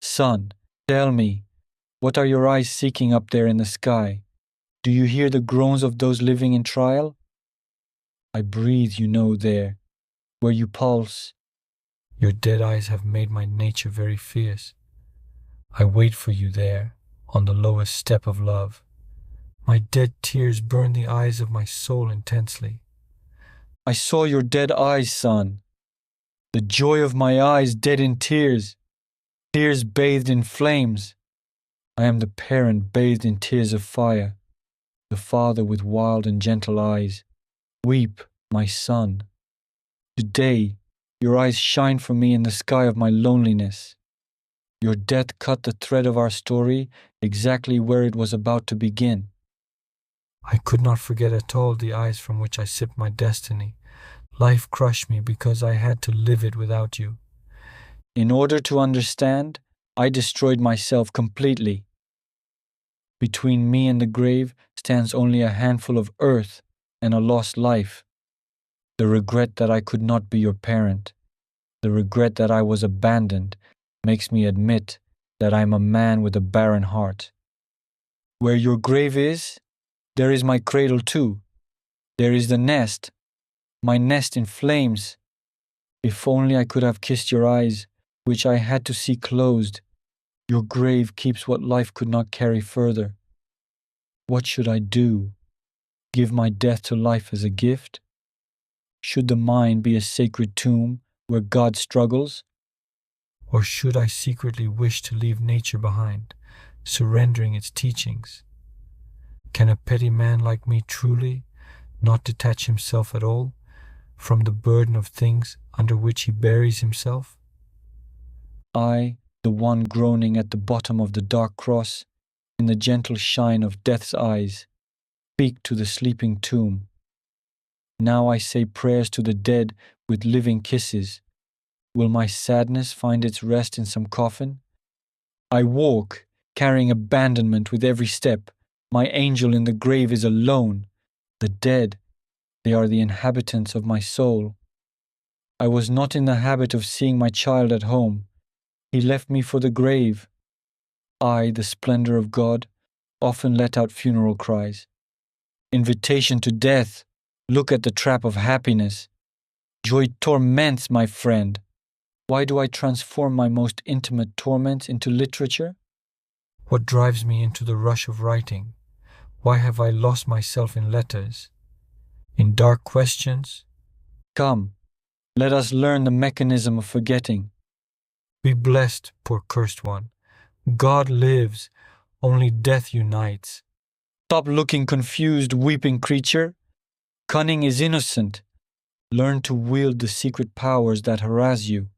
Son, tell me, what are your eyes seeking up there in the sky? Do you hear the groans of those living in trial? I breathe, you know, there, where you pulse. Your dead eyes have made my nature very fierce. I wait for you there, on the lowest step of love. My dead tears burn the eyes of my soul intensely. I saw your dead eyes, son. The joy of my eyes dead in tears, tears bathed in flames. I am the parent bathed in tears of fire, the father with wild and gentle eyes. Weep, my son. Today, your eyes shine for me in the sky of my loneliness. Your death cut the thread of our story exactly where it was about to begin. I could not forget at all the eyes from which I sipped my destiny. Life crushed me because I had to live it without you. In order to understand, I destroyed myself completely. Between me and the grave stands only a handful of earth and a lost life. The regret that I could not be your parent, the regret that I was abandoned, makes me admit that I am a man with a barren heart. Where your grave is, there is my cradle too. There is the nest, my nest in flames. If only I could have kissed your eyes, which I had to see closed. Your grave keeps what life could not carry further. What should I do? Give my death to life as a gift? Should the mind be a sacred tomb where God struggles? Or should I secretly wish to leave nature behind, surrendering its teachings? Can a petty man like me truly not detach himself at all from the burden of things under which he buries himself? I, the one groaning at the bottom of the dark cross, in the gentle shine of death's eyes, speak to the sleeping tomb. Now I say prayers to the dead with living kisses. Will my sadness find its rest in some coffin? I walk, carrying abandonment with every step. My angel in the grave is alone. The dead, they are the inhabitants of my soul. I was not in the habit of seeing my child at home. He left me for the grave. I, the splendor of God, often let out funeral cries. Invitation to death, look at the trap of happiness. Joy torments, my friend. Why do I transform my most intimate torments into literature? What drives me into the rush of writing? Why have I lost myself in letters, in dark questions? Come, let us learn the mechanism of forgetting. Be blessed, poor cursed one. God lives, only death unites. Stop looking confused, weeping creature. Cunning is innocent. Learn to wield the secret powers that harass you.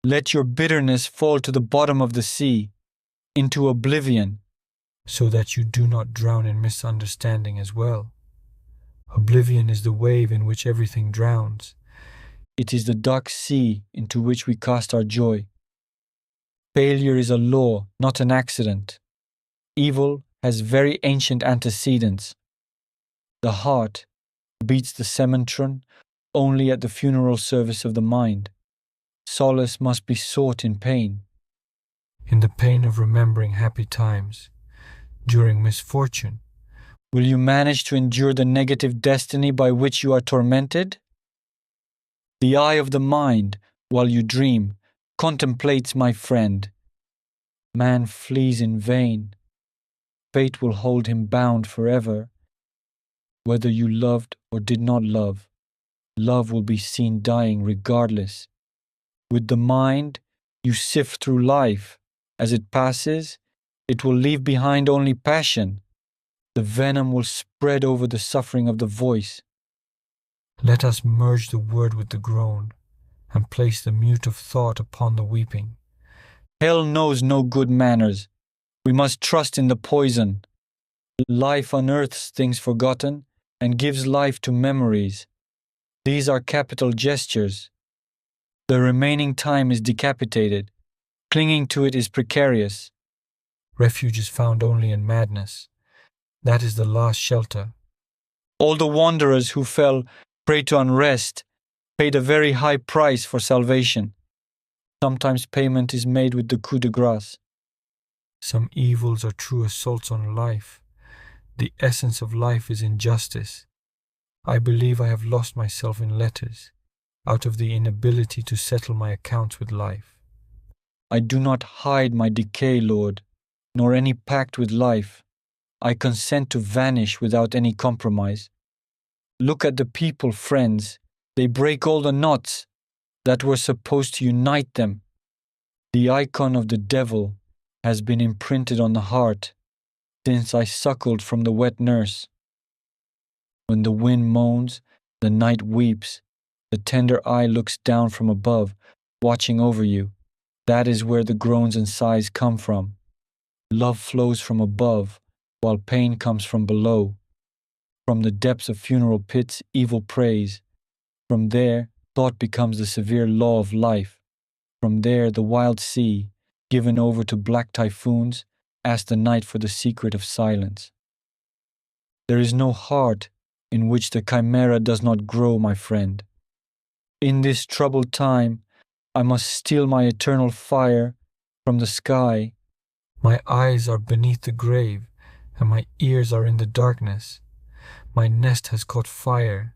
Let your bitterness fall to the bottom of the sea, into oblivion. So that you do not drown in misunderstanding as well. Oblivion is the wave in which everything drowns. It is the dark sea into which we cast our joy. Failure is a law, not an accident. Evil has very ancient antecedents. The heart beats the sementron only at the funeral service of the mind. Solace must be sought in pain. In the pain of remembering happy times, during misfortune. Will you manage to endure the negative destiny by which you are tormented? The eye of the mind, while you dream, contemplates, my friend. Man flees in vain. Fate will hold him bound forever. Whether you loved or did not love, love will be seen dying regardless. With the mind, you sift through life. As it passes, it will leave behind only passion. The venom will spread over the suffering of the voice. Let us merge the word with the groan, and place the mute of thought upon the weeping. Hell knows no good manners. We must trust in the poison. Life unearths things forgotten and gives life to memories. These are capital gestures. The remaining time is decapitated. Clinging to it is precarious. Refuge is found only in madness. That is the last shelter. All the wanderers who fell prey to unrest paid a very high price for salvation. Sometimes payment is made with the coup de grace. Some evils are true assaults on life. The essence of life is injustice. I believe I have lost myself in letters, out of the inability to settle my accounts with life. I do not hide my decay, Lord, nor any pact with life. I consent to vanish without any compromise. Look at the people, friends. They break all the knots that were supposed to unite them. The icon of the devil has been imprinted on the heart since I suckled from the wet nurse. When the wind moans, the night weeps, the tender eye looks down from above, watching over you. That is where the groans and sighs come from. Love flows from above, while pain comes from below. From the depths of funeral pits, evil prays. From there, thought becomes the severe law of life. From there, the wild sea, given over to black typhoons, asks the night for the secret of silence. There is no heart in which the chimera does not grow, my friend. In this troubled time, I must steal my eternal fire from the sky. My eyes are beneath the grave, and my ears are in the darkness. My nest has caught fire.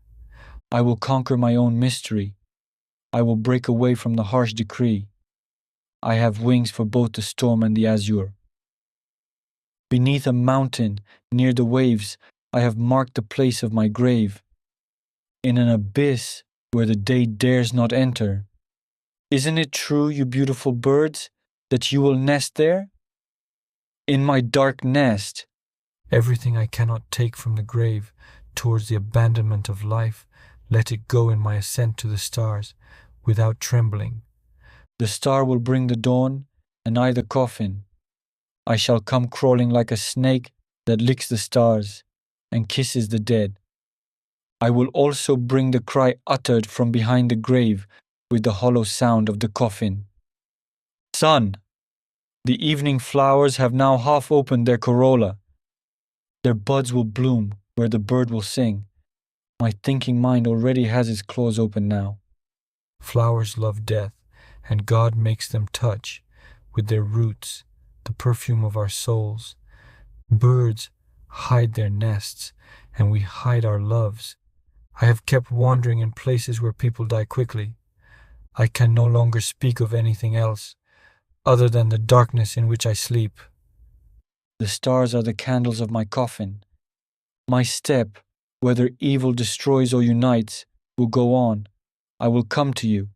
I will conquer my own mystery. I will break away from the harsh decree. I have wings for both the storm and the azure. Beneath a mountain, near the waves, I have marked the place of my grave. In an abyss where the day dares not enter. Isn't it true, you beautiful birds, that you will nest there? In my dark nest. Everything I cannot take from the grave towards the abandonment of life, let it go in my ascent to the stars, without trembling. The star will bring the dawn, and I the coffin. I shall come crawling like a snake that licks the stars and kisses the dead. I will also bring the cry uttered from behind the grave with the hollow sound of the coffin. Sun, the evening flowers have now half opened their corolla. Their buds will bloom where the bird will sing. My thinking mind already has its claws open now. Flowers love death, and God makes them touch, with their roots, the perfume of our souls. Birds hide their nests, and we hide our loves. I have kept wandering in places where people die quickly. I can no longer speak of anything else, other than the darkness in which I sleep. The stars are the candles of my coffin. My step, whether evil destroys or unites, will go on. I will come to you.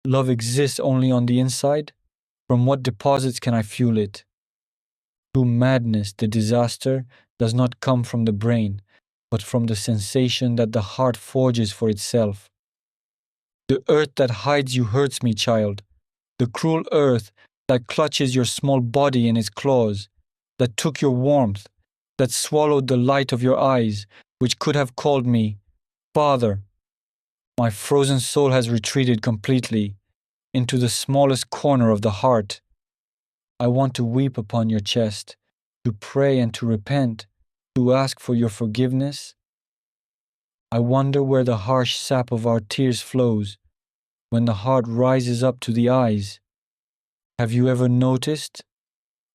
Love exists only on the inside. From what deposits can I fuel it? Through madness, the disaster does not come from the brain, but from the sensation that the heart forges for itself. The earth that hides you hurts me, child. The cruel earth that clutches your small body in its claws, that took your warmth, that swallowed the light of your eyes, which could have called me Father. My frozen soul has retreated completely into the smallest corner of the heart. I want to weep upon your chest, to pray and to repent, to ask for your forgiveness. I wonder where the harsh sap of our tears flows, when the heart rises up to the eyes. Have you ever noticed,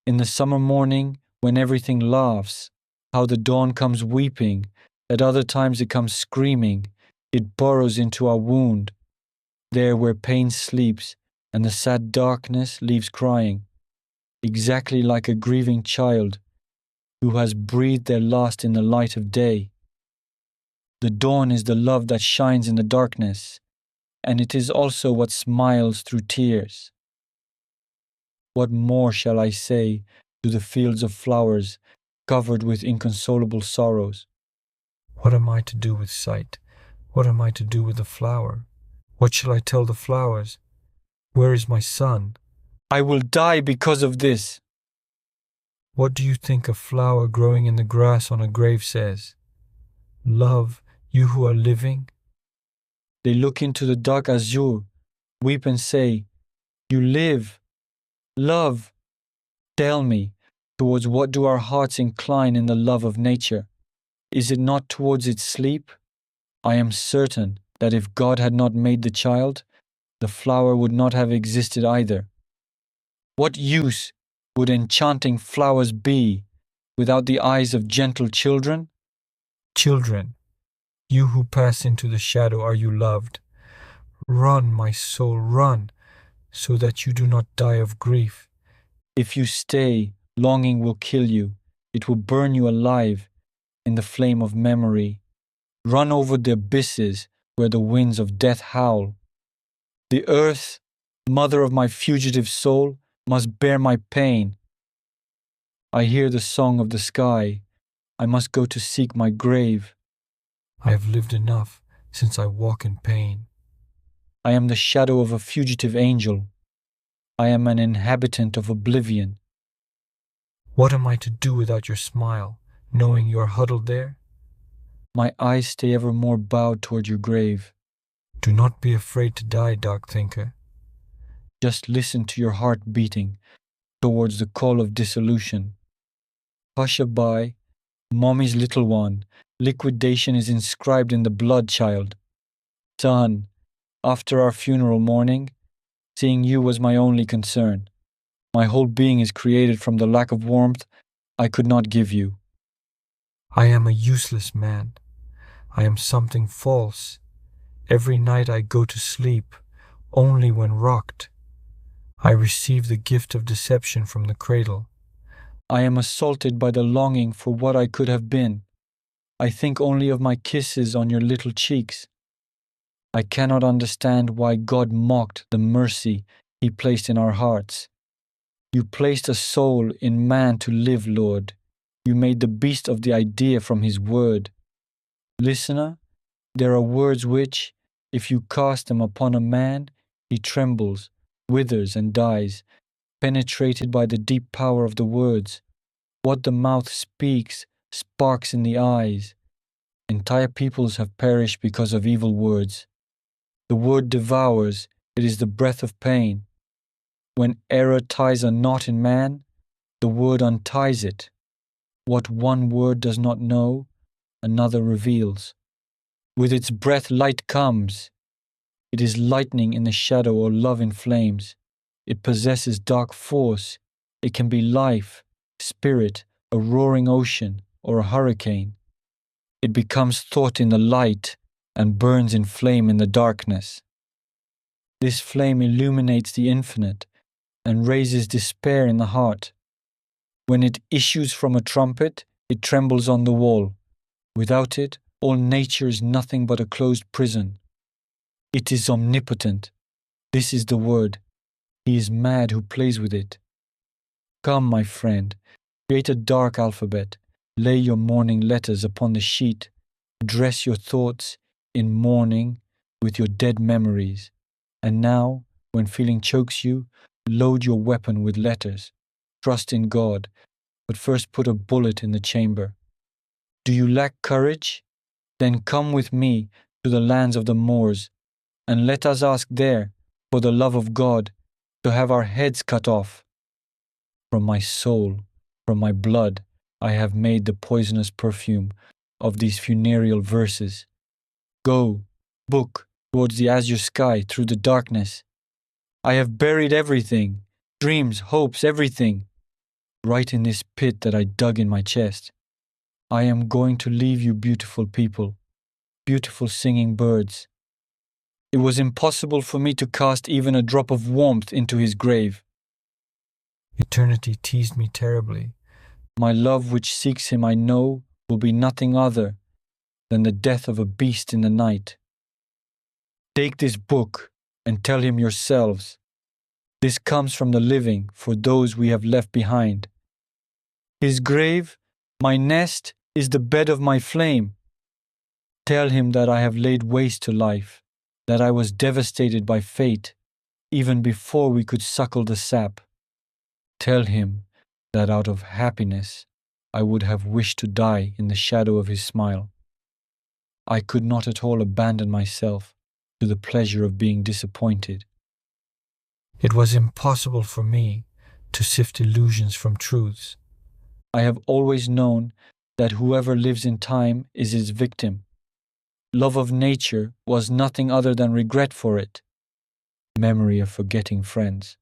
in the summer morning, when everything laughs, how the dawn comes weeping, at other times it comes screaming, it burrows into our wound, there where pain sleeps and the sad darkness leaves crying, exactly like a grieving child who has breathed their last in the light of day. The dawn is the love that shines in the darkness, and it is also what smiles through tears. What more shall I say to the fields of flowers covered with inconsolable sorrows? What am I to do with sight? What am I to do with the flower? What shall I tell the flowers? Where is my son? I will die because of this. What do you think a flower growing in the grass on a grave says? Love, you who are living? They look into the dark azure, weep and say, You live, love. Tell me, towards what do our hearts incline in the love of nature? Is it not towards its sleep? I am certain that if God had not made the child, the flower would not have existed either. What use would enchanting flowers be without the eyes of gentle children? Children, you who pass into the shadow, are you loved? Run, my soul, run, so that you do not die of grief. If you stay, longing will kill you. It will burn you alive in the flame of memory. Run over the abysses where the winds of death howl. The earth, mother of my fugitive soul, must bear my pain. I hear the song of the sky. I must go to seek my grave. I have lived enough since I walk in pain. I am the shadow of a fugitive angel. I am an inhabitant of oblivion. What am I to do without your smile, knowing you are huddled there? My eyes stay evermore bowed toward your grave. Do not be afraid to die, dark thinker. Just listen to your heart beating towards the call of dissolution. Hushaby, mommy's little one, liquidation is inscribed in the blood, child. Son, after our funeral morning, seeing you was my only concern. My whole being is created from the lack of warmth I could not give you. I am a useless man. I am something false. Every night I go to sleep, only when rocked. I receive the gift of deception from the cradle. I am assaulted by the longing for what I could have been. I think only of my kisses on your little cheeks. I cannot understand why God mocked the mercy He placed in our hearts. You placed a soul in man to live, Lord. You made the beast of the idea from His word. Listener, there are words which, if you cast them upon a man, he trembles, withers, and dies, penetrated by the deep power of the words. What the mouth speaks sparks in the eyes. Entire peoples have perished because of evil words. The word devours, it is the breath of pain. When error ties a knot in man, the word unties it. What one word does not know, another reveals. With its breath light comes. It is lightning in the shadow or love in flames. It possesses dark force. It can be life, spirit, a roaring ocean, or a hurricane. It becomes thought in the light and burns in flame in the darkness. This flame illuminates the infinite and raises despair in the heart. When it issues from a trumpet, it trembles on the wall. Without it, all nature is nothing but a closed prison. It is omnipotent. This is the word. He is mad who plays with it. Come, my friend, create a dark alphabet. Lay your mourning letters upon the sheet. Dress your thoughts in mourning with your dead memories. And now, when feeling chokes you, load your weapon with letters. Trust in God, but first put a bullet in the chamber. Do you lack courage? Then come with me to the lands of the Moors, and let us ask there, for the love of God, to have our heads cut off. From my soul, from my blood, I have made the poisonous perfume of these funereal verses. Go, book, towards the azure sky through the darkness. I have buried everything, dreams, hopes, everything, right in this pit that I dug in my chest. I am going to leave you, beautiful people, beautiful singing birds. It was impossible for me to cast even a drop of warmth into his grave. Eternity teased me terribly. My love which seeks him, I know, will be nothing other than the death of a beast in the night. Take this book and tell him yourselves. This comes from the living for those we have left behind. His grave, my nest, is the bed of my flame. Tell him that I have laid waste to life, that I was devastated by fate, even before we could suckle the sap. Tell him that out of happiness I would have wished to die in the shadow of his smile. I could not at all abandon myself to the pleasure of being disappointed. It was impossible for me to sift illusions from truths. I have always known that whoever lives in time is its victim. Love of nature was nothing other than regret for it. memory of forgetting friends.